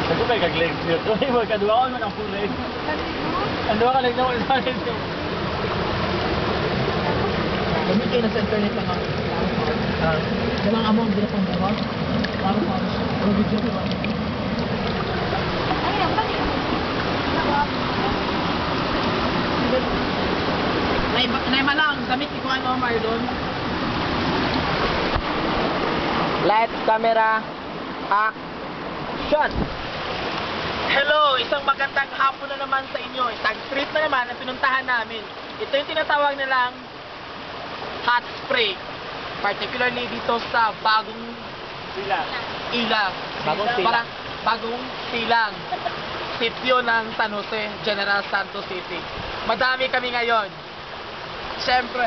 Ako kay kag-legs yun. Uy, magkadua ko naman ang pulay. Ang dua ka legs na wala sa legs yun. Gamit kayo na sa internet lang ako. Dalang among bila pang dawa. Para sa video ko. Naima lang, damit ko ano Marlon. Light, camera, action! Hello, isang magandang hapon na naman sa inyo. Tag street na naman ang pinuntahan namin. Ito yung tinatawag nilang hot spray. Particularly dito sa bagong ilang. Bagong silang. Parang bagong silang. Sitio ng San Jose, General Santos City. Madami kami ngayon. Siyempre.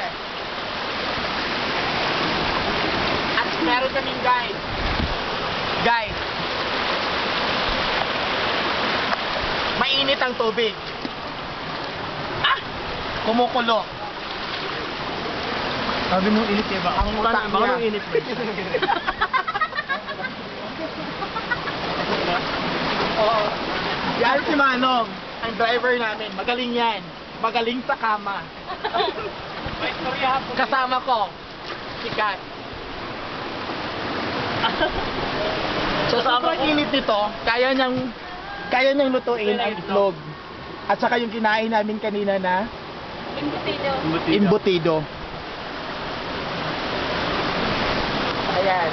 At meron kaming guide. Guide. Mainit ang tubig. Kumukulo. Sabi mo init eh ba? Ang utak Baka niya. nung init ba? Oo. Yan si Manong, ang driver namin. Magaling yan. Magaling sa kama. Kasama ko, si Kat. So, sa sobrang init nito, kaya niyang lutuin ang itlog. At saka yung kinain namin kanina na imbutido. Ayan.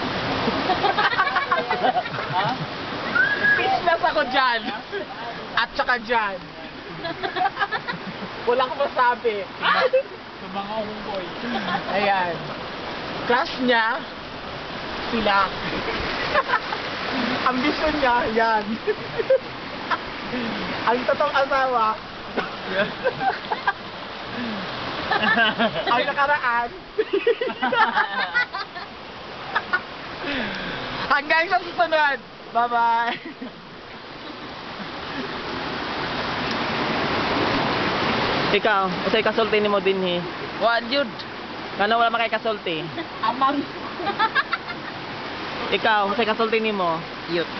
Speechless ako dyan. At saka dyan. Walang masabi. Sa mga homeboy. Ayan. Crush niya, sila. Ambisyon niya, yan. Ang totoong asawa, ang nakaraan. Hanggang sa susunod. Bye-bye. Ikaw, usay kasulti ni mo din he. What, dude? Kano wala makay kasulti? Amang. Ikaw, usay kasulti ni mo. Youth.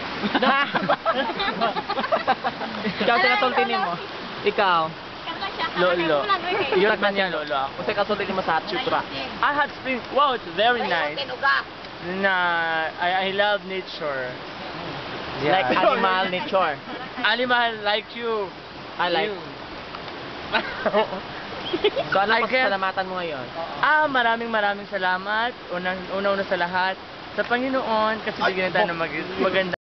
Ikaw, usay kasulti ni mo. Ikaw. Lolo. Youth man yan, lolo. Usay kasulti ni mo sa Chutra. I had spring. Wow, it's very nice. Nah, I love nature. Like animal nature. Animal like you. I like. You. So ano I guess- pasalamatan mo ngayon? Maraming salamat. Una sa lahat sa Panginoon kasi bigyan tayo ng maganda